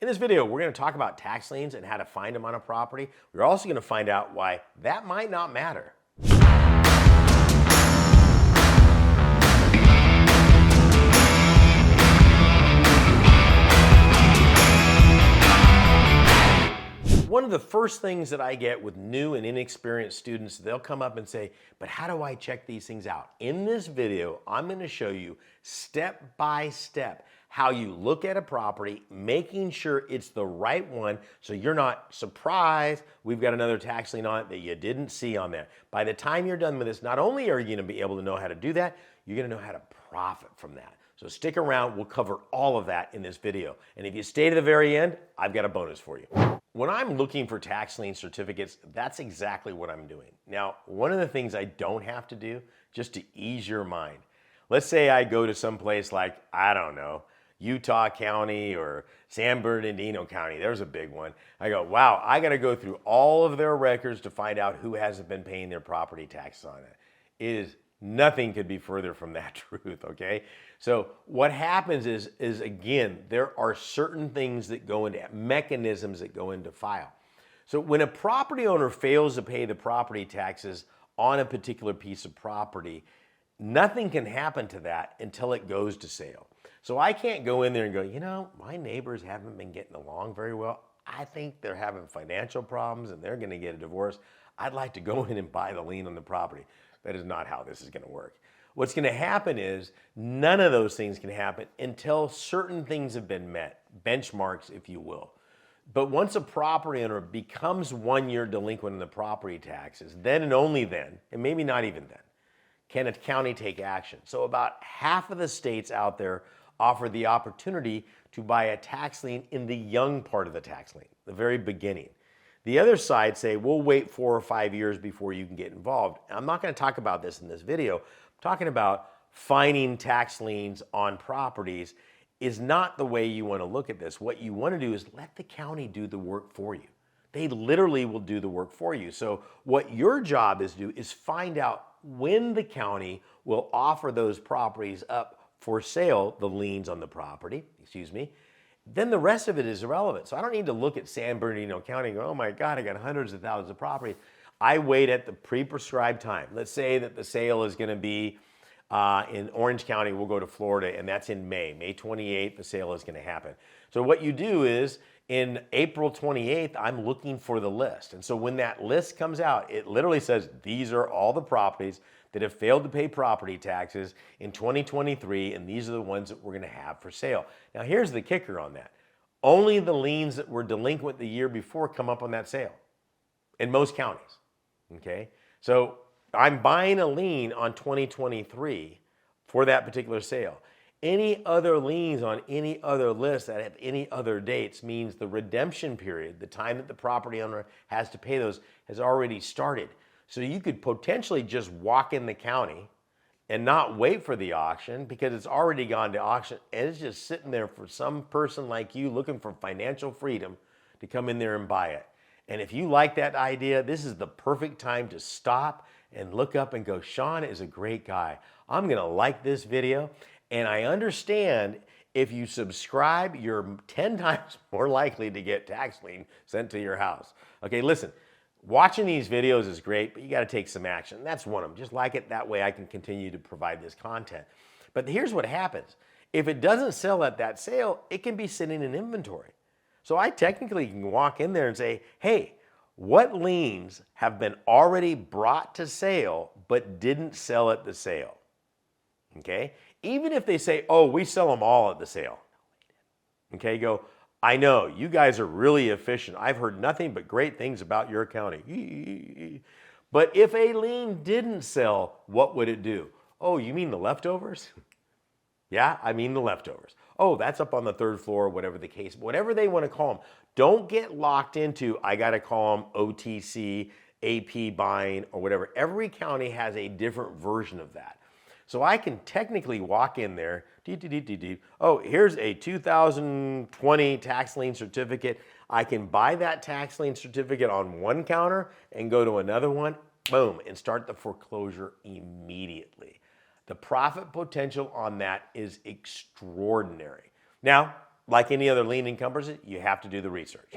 In this video, we're going to talk about tax liens and how to find them on a property. We're also going to find out why that might not matter. One of the first things that I get with new and inexperienced students, they'll come up and say, but how do I check these things out? In this video, I'm going to show you step by step how you look at a property, making sure it's the right one so you're not surprised we've got another tax lien on it that you didn't see on there. By the time you're done with this, not only are you going to be able to know how to do that, you're going to know how to profit from that. So stick around, we'll cover all of that in this video. And if you stay to the very end, I've got a bonus for you. When I'm looking for tax lien certificates, that's exactly what I'm doing. Now, one of the things I don't have to do, just to ease your mind, let's say I go to some place like, I don't know, Utah County or San Bernardino County, there's a big one. I go, wow, I gotta go through all of their records to find out who hasn't been paying their property taxes on it. Nothing could be further from that truth, okay? So what happens is again, there are certain things that go into, mechanisms that go into file. So when a property owner fails to pay the property taxes on a particular piece of property, nothing can happen to that until it goes to sale. So I can't go in there and go, you know, my neighbors haven't been getting along very well. I think they're having financial problems and they're gonna get a divorce. I'd like to go in and buy the lien on the property. That is not how this is going to work. What's going to happen is none of those things can happen until certain things have been met, benchmarks, if you will. But once a property owner becomes 1 year delinquent in the property taxes, then and only then, and maybe not even then, can a county take action. So about half of the states out there offer the opportunity to buy a tax lien in the young part of the tax lien, the very beginning. The other side say, we'll wait 4 or 5 years before you can get involved. I'm not going to talk about this in this video. I'm talking about finding tax liens on properties is not the way you want to look at this. What you want to do is let the county do the work for you. They literally will do the work for you. So what your job is to do is find out when the county will offer those properties up for sale, the liens on the property, then the rest of it is irrelevant. So I don't need to look at San Bernardino County and go, oh my God, I got hundreds of thousands of property. I wait at the pre-prescribed time. Let's say that the sale is gonna be in Orange County, we'll go to Florida, and that's in May 28th, the sale is gonna happen. So what you do is, in April 28th, I'm looking for the list. And so when that list comes out, it literally says, these are all the properties that have failed to pay property taxes in 2023, and these are the ones that we're gonna have for sale. Now here's the kicker on that. Only the liens that were delinquent the year before come up on that sale in most counties, okay? So I'm buying a lien on 2023 for that particular sale. Any other liens on any other list that have any other dates means the redemption period, the time that the property owner has to pay those, has already started. So you could potentially just walk in the county and not wait for the auction because it's already gone to auction and it's just sitting there for some person like you looking for financial freedom to come in there and buy it. And if you like that idea, this is the perfect time to stop and look up and go, Sean is a great guy. I'm gonna like this video. And I understand if you subscribe, you're 10 times more likely to get tax lien sent to your house. Okay, listen. Watching these videos is great, but you got to take some action. That's one of them. Just like it, that way I can continue to provide this content. But here's what happens. If it doesn't sell at that sale, it can be sitting in inventory. So I technically can walk in there and say, hey, what liens have been already brought to sale but didn't sell at the sale? Okay? Even if they say, oh, we sell them all at the sale. Okay, go, I know, you guys are really efficient. I've heard nothing but great things about your county. But if a lien didn't sell, what would it do? Oh, you mean the leftovers? Yeah, I mean the leftovers. Oh, that's up on the third floor, whatever the case, whatever they want to call them. Don't get locked into, I got to call them OTC, AP buying, or whatever. Every county has a different version of that. So I can technically walk in there, oh, here's a 2020 tax lien certificate. I can buy that tax lien certificate on one counter and go to another one, boom, and start the foreclosure immediately. The profit potential on that is extraordinary. Now, like any other lien encumbers it, you have to do the research.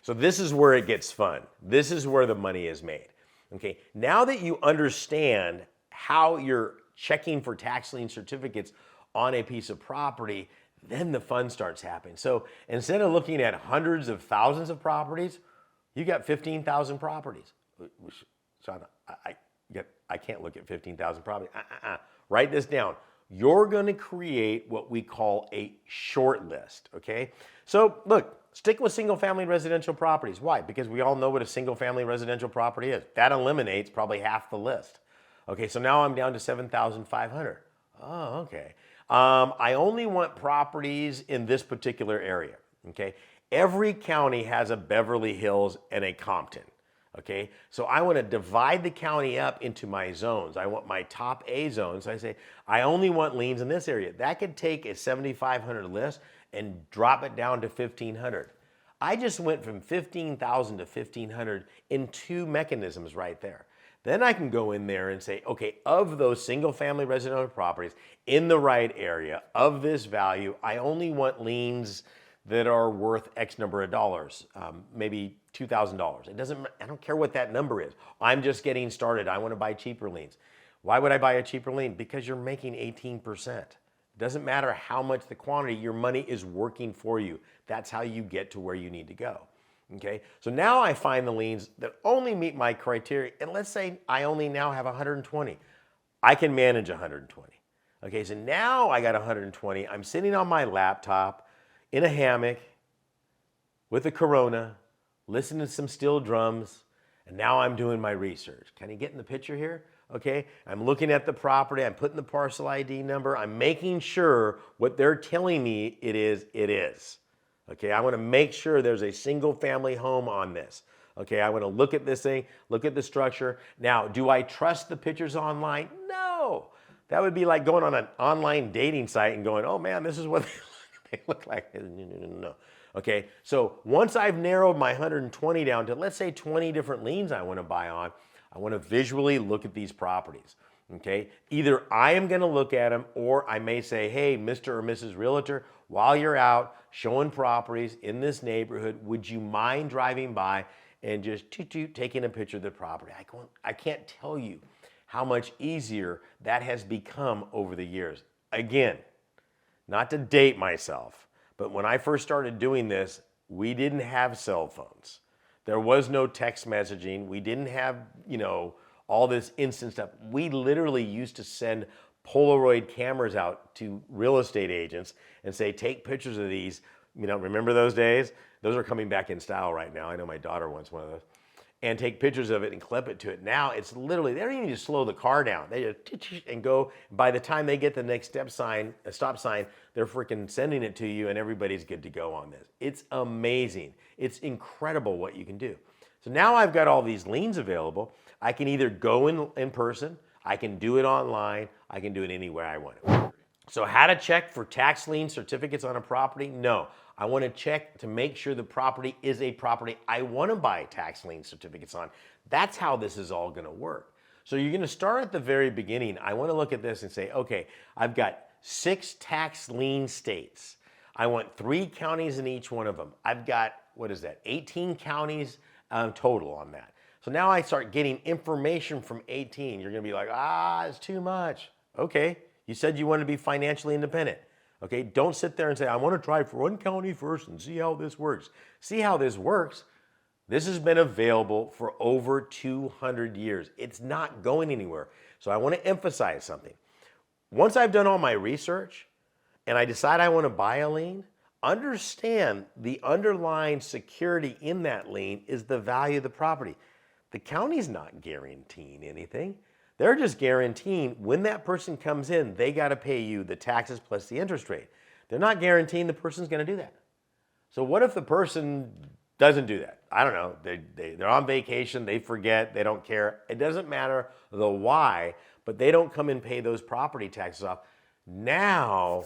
So this is where it gets fun. This is where the money is made. Okay, now that you understand how you're checking for tax lien certificates on a piece of property, then the fun starts happening. So instead of looking at hundreds of thousands of properties, you got 15,000 properties. Sean, I can't look at 15,000 properties. Write this down. You're going to create what we call a short list, okay? So look, stick with single family residential properties. Why? Because we all know what a single family residential property is. That eliminates probably half the list. Okay, so now I'm down to 7,500. Oh, okay. I only want properties in this particular area, okay? Every county has a Beverly Hills and a Compton, okay? So I want to divide the county up into my zones. I want my top A zones. So I say, I only want liens in this area. That could take a 7,500 list and drop it down to 1,500. I just went from 15,000 to 1,500 in two mechanisms right there. Then I can go in there and say, okay, of those single family residential properties in the right area of this value, I only want liens that are worth X number of dollars, maybe $2,000. It doesn't, I don't care what that number is. I'm just getting started. I want to buy cheaper liens. Why would I buy a cheaper lien? Because you're making 18%. It doesn't matter how much the quantity, your money is working for you. That's how you get to where you need to go. Okay, so now I find the liens that only meet my criteria, and let's say I only now have 120. I can manage 120. Okay, so now I got 120. I'm sitting on my laptop in a hammock with a Corona, listening to some steel drums, and now I'm doing my research. Can you get in the picture here? Okay, I'm looking at the property, I'm putting the parcel ID number, I'm making sure what they're telling me it is, it is. Okay, I want to make sure there's a single family home on this. Okay, I want to look at this thing, look at the structure. Now, do I trust the pictures online? No. That would be like going on an online dating site and going, oh man, this is what they look like. No. Okay, so once I've narrowed my 120 down to, let's say 20 different liens I want to buy on, I want to visually look at these properties. Okay, either I am going to look at them or I may say, hey, Mr. or Mrs. Realtor, while you're out showing properties in this neighborhood, would you mind driving by and just taking a picture of the property? I can't tell you how much easier that has become over the years. Again, not to date myself, but when I first started doing this, we didn't have cell phones. There was no text messaging. We didn't have, all this instant stuff. We literally used to send Polaroid cameras out to real estate agents and say, take pictures of these. Remember those days? Those are coming back in style right now. I know my daughter wants one of those. And take pictures of it and clip it to it. Now it's literally, they don't even need to slow the car down. They just and go, by the time they get the next stop sign, they're freaking sending it to you and everybody's good to go on this. It's amazing. It's incredible what you can do. So now I've got all these liens available. I can either go in person, I can do it online, I can do it anywhere I want it. So how to check for tax lien certificates on a property? No, I want to check to make sure the property is a property I want to buy tax lien certificates on. That's how this is all going to work. So you're going to start at the very beginning. I want to look at this and say, okay, I've got 6 tax lien states. I want 3 counties in each one of them. I've got, 18 counties total on that. So now I start getting information from 18. You're going to be like, it's too much. Okay, you said you want to be financially independent. Okay, don't sit there and say, I want to try for one county first and see how this works. See how this works. This has been available for over 200 years. It's not going anywhere. So I want to emphasize something. Once I've done all my research and I decide I want to buy a lien, understand the underlying security in that lien is the value of the property. The county's not guaranteeing anything. They're just guaranteeing when that person comes in, they got to pay you the taxes plus the interest rate. They're not guaranteeing the person's going to do that. So what if the person doesn't do that? I don't know. They're on vacation. They forget. They don't care. It doesn't matter the why, but they don't come and pay those property taxes off. Now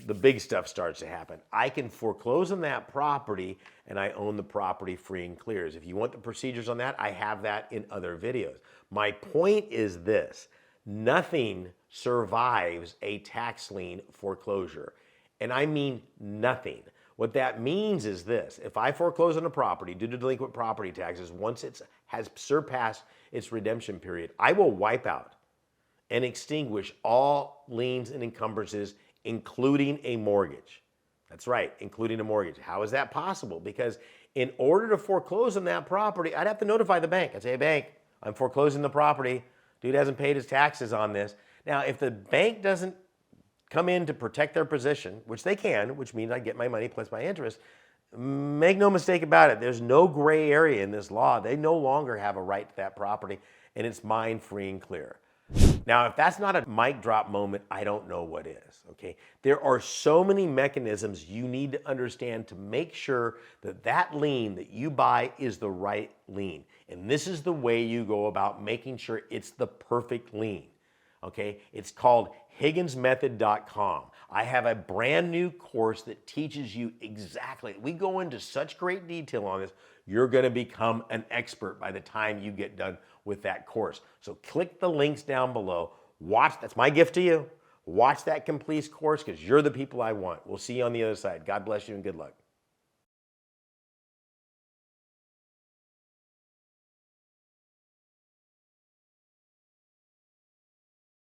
the big stuff starts to happen. I can foreclose on that property and I own the property free and clear. If you want the procedures on that, I have that in other videos. My point is this: nothing survives a tax lien foreclosure. And I mean nothing. What that means is this: if I foreclose on a property due to delinquent property taxes, once it has surpassed its redemption period, I will wipe out and extinguish all liens and encumbrances, including a mortgage. That's right, including a mortgage. How is that possible? Because in order to foreclose on that property, I'd have to notify the bank. I'd say, hey, bank, I'm foreclosing the property. Dude hasn't paid his taxes on this. Now, if the bank doesn't come in to protect their position, which they can, which means I get my money plus my interest, make no mistake about it, there's no gray area in this law. They no longer have a right to that property, and it's mine free and clear. Now, if that's not a mic drop moment, I don't know what is, okay? There are so many mechanisms you need to understand to make sure that that lien that you buy is the right lien. And this is the way you go about making sure it's the perfect lien, okay? It's called HigginsMethod.com. I have a brand new course that teaches you exactly. We go into such great detail on this. You're going to become an expert by the time you get done with that course. So click the links down below. Watch, that's my gift to you. Watch that complete course because you're the people I want. We'll see you on the other side. God bless you and good luck.